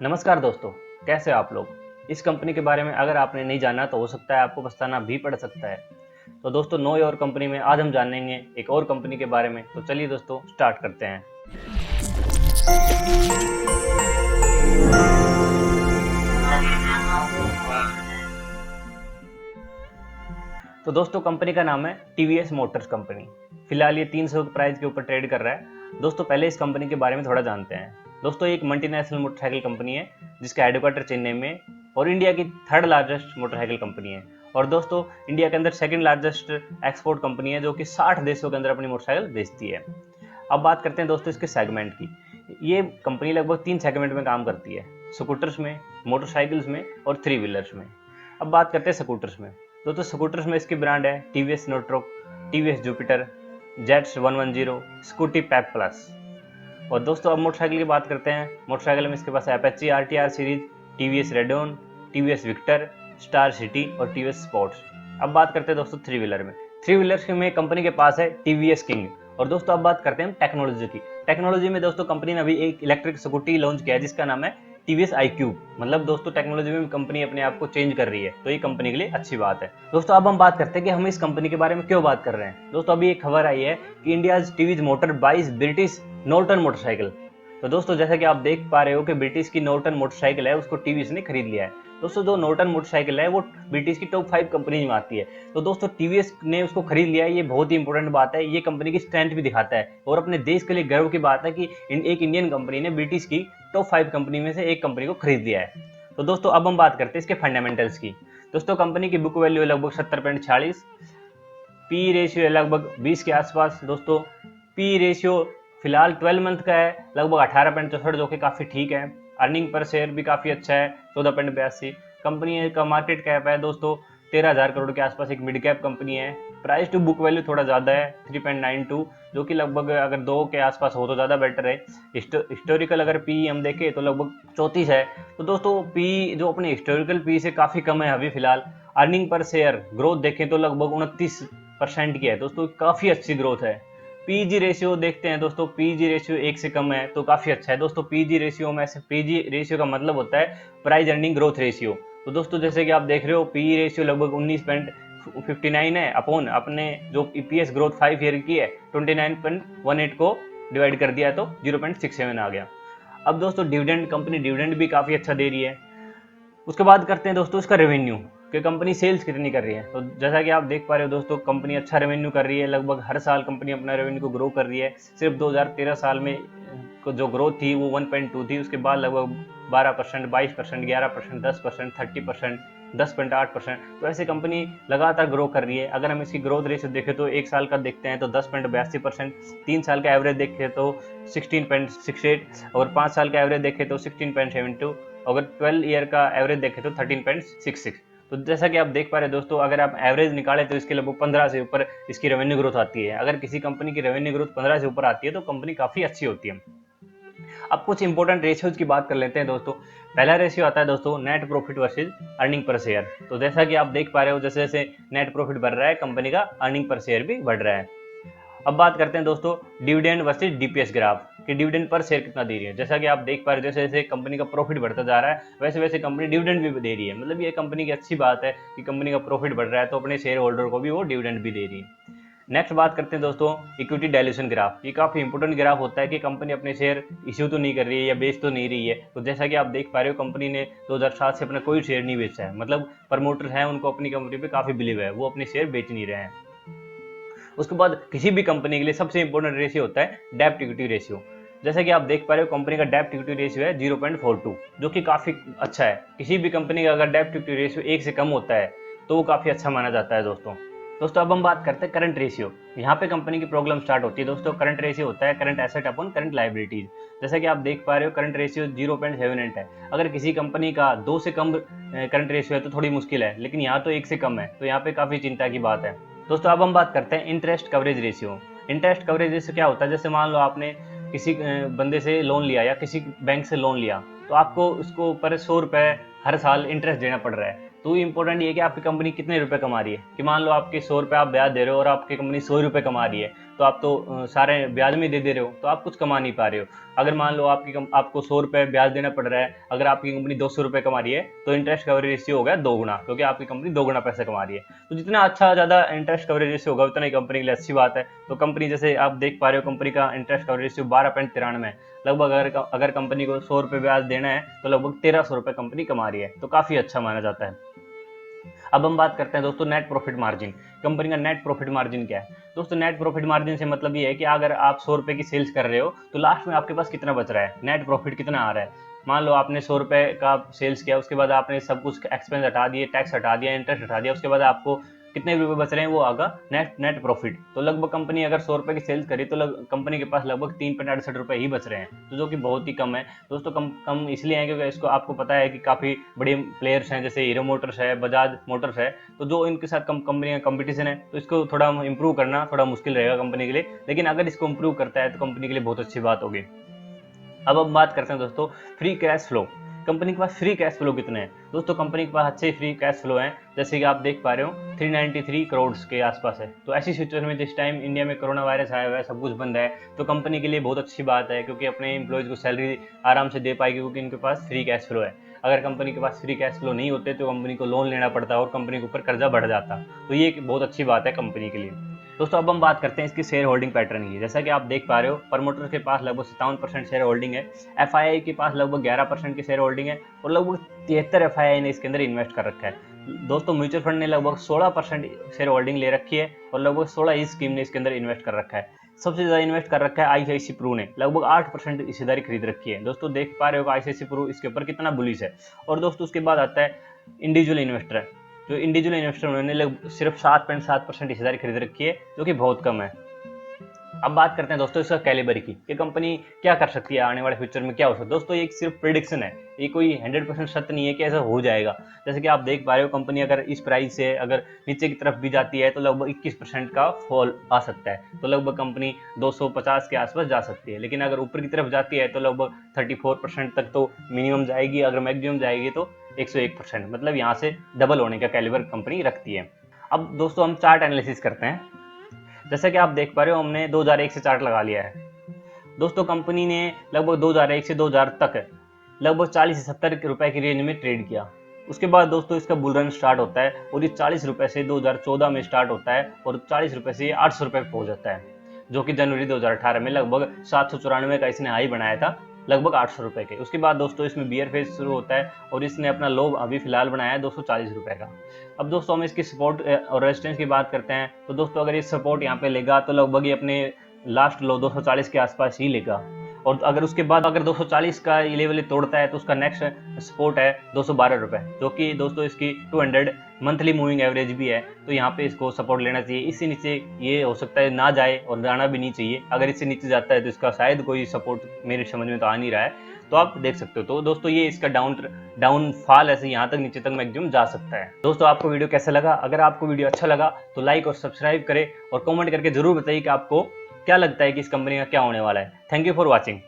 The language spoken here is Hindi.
नमस्कार दोस्तों, कैसे हो आप लोग। इस कंपनी के बारे में अगर आपने नहीं जाना तो हो सकता है आपको पछताना भी पड़ सकता है। तो दोस्तों, नो योर कंपनी में आज हम जानेंगे एक और कंपनी के बारे में। तो चलिए दोस्तों, स्टार्ट करते हैं। तो दोस्तों, कंपनी का नाम है टीवीएस मोटर्स कंपनी। फिलहाल ये 300 के प्राइस के ऊपर ट्रेड कर रहा है। दोस्तों, पहले इस कंपनी के बारे में थोड़ा जानते हैं। दोस्तों, एक मल्टीनेशनल मोटरसाइकिल कंपनी है जिसका हेडक्वार्टर चेन्नई में और इंडिया की थर्ड लार्जेस्ट मोटरसाइकिल कंपनी है। और दोस्तों, इंडिया के अंदर सेकंड लार्जेस्ट एक्सपोर्ट कंपनी है जो कि 60 देशों के अंदर अपनी मोटरसाइकिल बेचती है। अब बात करते हैं दोस्तों इसके सेगमेंट की। ये कंपनी लगभग 3 सेगमेंट में काम करती है, स्कूटर्स में, मोटरसाइकिल्स में और 3 व्हीलर्स में। अब बात करते हैं स्कूटर्स में। दोस्तों, स्कूटर्स में इसकी ब्रांड है TVS Ntorq, TVS Jupiter, Zest 110, Scooty Pep Plus. और दोस्तों, अब मोटरसाइकिल की बात करते हैं। मोटरसाइकिल में इसके पास Apache RTR series, TVS Radeon, TVS Victor, Star City और टीवीएस स्पोर्ट्स। अब बात करते हैं दोस्तों थ्री व्हीलर में। थ्री व्हीलर में कंपनी के पास है टीवीएस किंग। और दोस्तों, अब बात करते हैं टेक्नोलॉजी की। टेक्नोलॉजी में दोस्तों, कंपनी ने अभी एक इलेक्ट्रिक स्कूटी लॉन्च किया है जिसका नाम है टीवीएस iQube। मतलब दोस्तों, टेक्नोलॉजी में कंपनी अपने आप को चेंज कर रही है, तो ये कंपनी के लिए अच्छी बात है। दोस्तों, अब हम बात करते हैं कि हम इस कंपनी के बारे में क्यों बात कर रहे हैं। दोस्तों, अभी एक खबर आई है कि India's TVS motor buys British Norton motorcycle. तो दोस्तों, जैसा कि आप देख पा रहे हो कि ब्रिटिश की नॉर्टन मोटरसाइकिल है, उसको टीवीएस ने खरीद लिया है। दोस्तों, जो नॉर्टन मोटरसाइकिल है वो ब्रिटिश की टॉप 5 कंपनी में आती है। तो दोस्तों, टीवीएस ने उसको खरीद लिया है, ये बहुत ही इंपॉर्टेंट बात है। ये कंपनी की स्ट्रेंथ भी दिखाता है और अपने देश के लिए गर्व की बात है कि एक इंडियन कंपनी ने ब्रिटिश की टॉप 5 कंपनी में से एक कंपनी को खरीद लिया है। तो दोस्तों, अब हम बात करते हैं इसके फंडामेंटल्स की। दोस्तों, कंपनी की बुक वैल्यू है लगभग 70.46, पी रेशियो है लगभग 20 के आसपास। दोस्तों, पी रेशियो फिलहाल 12 मंथ का है लगभग 18.64, जो कि काफ़ी ठीक है। अर्निंग पर शेयर भी काफ़ी अच्छा है 14.82। कंपनी का मार्केट कैप है दोस्तों 13,000 करोड़ के आसपास, एक मिड कैप कंपनी है। प्राइस टू बुक वैल्यू थोड़ा ज़्यादा है 3.92, जो कि लगभग अगर 2 के आसपास हो तो ज़्यादा बेटर है। हिस्टोरिकल अगर पी हम देखें तो लगभग 34 है। तो दोस्तों, पी जो अपने हिस्टोरिकल पी से काफ़ी कम है अभी फिलहाल। अर्निंग पर शेयर ग्रोथ देखें तो लगभग 29% की है दोस्तों, काफ़ी अच्छी ग्रोथ है। पीजी रेशियो देखते हैं दोस्तों, पीजी रेशियो 1 से कम है तो काफ़ी अच्छा है। दोस्तों, पीजी रेशियो में से पीजी रेशियो का मतलब होता है प्राइस अर्निंग ग्रोथ रेशियो। तो दोस्तों, जैसे कि आप देख रहे हो, पी रेशियो लगभग 19.59 है अपॉन अपने जो ईपीएस ग्रोथ 5 ईयर की है 29.18 को डिवाइड कर दिया तो 0.67 आ गया। अब दोस्तों, डिविडेंड, कंपनी डिविडेंड भी काफ़ी अच्छा दे रही है। उसके बाद करते हैं दोस्तों इसका रेवेन्यू, कि कंपनी सेल्स कितनी कर रही है। तो जैसा कि आप देख पा रहे हो दोस्तों, कंपनी अच्छा रेवेन्यू कर रही है। लगभग हर साल कंपनी अपना रेवेन्यू को ग्रो कर रही है। सिर्फ 2013 साल में जो ग्रोथ थी वो 1.2 थी, उसके बाद लगभग 12%, 22%, 11%, 10%, 30%, 10.8%। तो ऐसे कंपनी लगातार ग्रो कर रही है। अगर हम इसकी ग्रोथ रेशियो देखें तो एक साल का देखते हैं तो 10.82%, 3 साल का एवरेज देखें तो 16.68 और 5 साल का एवरेज देखें तो 16.72, अगर 12 ईयर का एवरेज देखें तो 13.66। तो जैसा कि आप देख पा रहे हैं दोस्तों, अगर आप एवरेज निकालें तो इसके लगभग 15 से ऊपर इसकी रेवेन्यू ग्रोथ आती है। अगर किसी कंपनी की रेवेन्यू ग्रोथ 15 से ऊपर आती है तो कंपनी काफ़ी अच्छी होती है। अब कुछ इंपॉर्टेंट रेशियोज की बात कर लेते हैं दोस्तों। पहला रेशियो आता है दोस्तों net profit versus earning per share. तो जैसा कि आप देख पा रहे हो, जैसे जैसे नेट प्रॉफिट बढ़ रहा है, कंपनी का अर्निंग पर शेयर भी बढ़ रहा है। अब बात करते हैं दोस्तों डिविडेंड वर्सेज डीपीएस ग्राफ, कि डिविडेंड पर शेयर कितना दे रही है। जैसा कि आप देख पा रहे हो, जैसे जैसे कंपनी का प्रॉफिट बढ़ता जा रहा है वैसे वैसे कंपनी डिविडेंड भी दे रही है। मतलब ये कंपनी की अच्छी बात है कि कंपनी का प्रॉफिट बढ़ रहा है तो अपने शेयर होल्डर को भी वो डिविडेंड भी दे रही है। नेक्स्ट बात करते हैं दोस्तों इक्विटी डायल्यूशन ग्राफ। ये काफ़ी इंपॉर्टेंट ग्राफ होता है कि कंपनी अपने शेयर इश्यू तो नहीं कर रही है या बेच तो नहीं रही है। तो जैसा कि आप देख पा रहे हो, कंपनी ने 2007 से अपना कोई शेयर नहीं बेचा है। मतलब प्रमोटर हैं, उनको अपनी कंपनी पे काफ़ी बिलीव है, वो अपने शेयर बेच नहीं रहे हैं। उसके बाद किसी भी कंपनी के लिए सबसे इंपॉर्टेंट रेशियो होता है डेब्ट इक्विटी रेशियो। जैसा कि आप देख पा रहे हो, कंपनी का डेब्ट इक्विटी रेशियो है 0.42, जो कि काफ़ी अच्छा है। किसी भी कंपनी का अगर डेब्ट इक्विटी रेशियो 1 से कम होता है तो वो काफ़ी अच्छा माना जाता है दोस्तों। दोस्तों, अब हम बात करते हैं करंट रेशियो। यहाँ पे कंपनी की प्रॉब्लम स्टार्ट होती है दोस्तों। करंट रेशियो होता है current asset upon current liabilities. जैसा कि आप देख पा रहे हो, करंट रेशियो 0.78 है। अगर किसी कंपनी का 2 से कम करंट रेशियो है तो थोड़ी मुश्किल है, लेकिन यहाँ तो 1 से कम है, तो यहाँ पे काफ़ी चिंता की बात है। दोस्तों, अब हम बात करते हैं interest coverage ratio. Interest coverage ratio क्या होता है, जैसे मान लो आपने किसी बंदे से लोन लिया या किसी बैंक से लोन लिया, तो आपको उसको ऊपर 100 रुपये हर साल इंटरेस्ट देना पड़ रहा है। तो इम्पोर्टेंट ये है कि आपकी कंपनी कितने रुपए कमा रही है, कि मान लो आपके 100 रुपये आप ब्याज दे रहे हो और आपकी कंपनी 100 रुपये कमा रही है, तो आप तो सारे ब्याज में दे रहे हो, तो आप कुछ कमा नहीं पा रहे हो। अगर मान लो आपको 100 रुपये ब्याज देना पड़ रहा है, अगर आपकी कंपनी 200 रुपये कमा रही है, तो इंटरेस्ट कवरेज रेशियो हो गया 2 गुना, क्योंकि आपकी कंपनी 2 गुना पैसे कमा रही है। तो जितना अच्छा ज़्यादा इंटरेस्ट कवरेज रेशियो होगा उतना ही कंपनी के लिए अच्छी बात है। तो कंपनी जैसे आप देख पा रहे हो, कंपनी का इंटरेस्ट कवरेज रेशियो 12.93 है। लगभग अगर कंपनी को 100 रुपये ब्याज देना है तो लगभग 1300 रुपये कंपनी कमा रही है, तो काफ़ी अच्छा माना जाता है। अब हम बात करते हैं दोस्तों नेट प्रॉफिट मार्जिन। कंपनी का नेट प्रॉफिट मार्जिन क्या है दोस्तों? नेट प्रॉफिट मार्जिन से मतलब ये है कि अगर आप 100 रुपये की सेल्स कर रहे हो तो लास्ट में आपके पास कितना बच रहा है, नेट प्रॉफिट कितना आ रहा है। मान लो आपने 100 रुपये का सेल्स किया, उसके बाद आपने सब कुछ एक्सपेंस हटा दिए, टैक्स हटा दिया, इंटरेस्ट हटा दिया, उसके बाद आपको कितने रुपए बच रहे हैं वो आगा नेट प्रॉफिट। तो लगभग कंपनी अगर 100 रुपये की सेल्स करी तो कंपनी के पास लगभग 3.68 रुपये ही बच रहे हैं, तो जो कि बहुत ही कम है दोस्तों। कम इसलिए है क्योंकि इसको आपको पता है कि काफ़ी बड़े प्लेयर्स हैं, जैसे हीरो मोटर्स है, बजाज मोटर्स है, तो जो इनके साथ कंपनी का कंपटीशन है, तो इसको थोड़ा इंप्रूव करना थोड़ा मुश्किल रहेगा कंपनी के लिए, लेकिन अगर इसको इंप्रूव करता है तो कंपनी के लिए बहुत अच्छी बात होगी। अब हम बात करते हैं दोस्तों फ्री कैश फ्लो। कंपनी के पास फ्री कैश फ्लो कितने हैं दोस्तों? कंपनी के पास अच्छे फ्री कैश फ्लो हैं, जैसे कि आप देख पा रहे हो 393 करोड़ के आसपास है। तो ऐसी सिचुएशन में जिस टाइम इंडिया में कोरोना वायरस आया हुआ है, सब कुछ बंद है, तो कंपनी के लिए बहुत अच्छी बात है, क्योंकि अपने एम्प्लॉयज़ को सैलरी आराम से दे पाएगी, क्योंकि इनके पास फ्री कैश फ्लो है। अगर कंपनी के पास फ्री कैश फ्लो नहीं होते तो कंपनी को लोन लेना पड़ता और कंपनी के ऊपर कर्जा बढ़ जाता। तो ये एक बहुत अच्छी बात है कंपनी के लिए। दोस्तों अब हम बात करते हैं इसकी शेयर होल्डिंग पैटर्न की। जैसा कि आप देख पा रहे हो, प्रमोटर के पास लगभग 57% शेयर होल्डिंग है, एफआईआई के पास लगभग 11% की शेयर होल्डिंग है, और लगभग 73 एफआईआई ने इसके अंदर इन्वेस्ट कर रखा है। दोस्तों म्यूचुअल फंड ने लगभग 16% शेयर होल्डिंग ले रखी है, और लगभग 16 ही स्कीम ने इसके अंदर इन्वेस्ट कर रखा है। सबसे ज्यादा इन्वेस्ट कर रखा है आईसीआईसी प्रू ने, लगभग 8% हिस्सेदारी खरीद रखी है। दोस्तों देख पा रहे हो आईसीआईसी प्रू इसके ऊपर कितना बुलिश है। और दोस्तों उसके बाद आता है इंडिविजुअल इन्वेस्टर। जो इंडिविजुअल इन्वेस्टर उन्होंने सिर्फ 7.7% हिस्सेदारी खरीद रखी है, जो कि बहुत कम है। अब बात करते हैं दोस्तों इसका कैलिबर की, ये कंपनी क्या कर सकती है, आने वाले फ्यूचर में क्या हो सकता है। दोस्तों ये सिर्फ प्रिडिक्शन है, ये कोई 100% सत्य नहीं है कि ऐसा हो जाएगा। जैसे कि आप देख पा रहे हो, कंपनी अगर इस प्राइस से अगर नीचे की तरफ भी जाती है तो लगभग 21% का फॉल आ सकता है, तो लगभग कंपनी 250 के आसपास जा सकती है। लेकिन अगर ऊपर की तरफ जाती है तो लगभग 34% तक तो मिनिमम जाएगी, अगर मैक्सिमम जाएगी तो 101%, मतलब यहाँ से डबल होने का कैलिबर कंपनी रखती है। अब दोस्तों हम चार्ट एनालिसिस करते हैं। जैसा कि आप देख पा रहे हो, हमने 2001 से चार्ट लगा लिया है। दोस्तों कंपनी ने लगभग 2001 से 2000 तक लगभग 40 से 70 रुपए की रेंज में ट्रेड किया। उसके बाद दोस्तों इसका बुल रन स्टार्ट होता है, और ये 40 रुपए से 2014 में स्टार्ट होता है, और 40 रुपए से 800 रुपए पहुंच जाता है, जो कि जनवरी 2018 में लगभग 794 का इसने हाई बनाया था, लगभग 800 रुपए के। उसके बाद दोस्तों इसमें बियर फेज शुरू होता है, और इसने अपना लो अभी फिलहाल बनाया है 240 रुपए का। अब दोस्तों हम इसकी सपोर्ट और रेजिस्टेंस की बात करते हैं, तो दोस्तों अगर ये सपोर्ट यहाँ पे लेगा तो लगभग ये अपने लास्ट लो 240 के आसपास ही लेगा, और अगर उसके बाद अगर 240 का ये लेवल तोड़ता है तो उसका नेक्स्ट सपोर्ट है 212 रुपए, जो कि दोस्तों इसकी 200 मंथली मूविंग एवरेज भी है। तो यहाँ पे इसको सपोर्ट लेना चाहिए। इससे नीचे ये हो सकता है ना जाए, और जाना भी नहीं चाहिए। अगर इससे नीचे जाता है तो इसका शायद कोई सपोर्ट मेरे समझ में तो आ नहीं रहा है, तो आप देख सकते हो। तो दोस्तों ये इसका डाउनफॉल ऐसे यहाँ तक नीचे तक मैक्सिमम जा सकता है। दोस्तों आपको वीडियो कैसा लगा? अगर आपको वीडियो अच्छा लगा तो लाइक और सब्सक्राइब करें, और कमेंट करके जरूर बताइए कि आपको क्या लगता है कि इस कंपनी का क्या होने वाला है। Thank you for watching.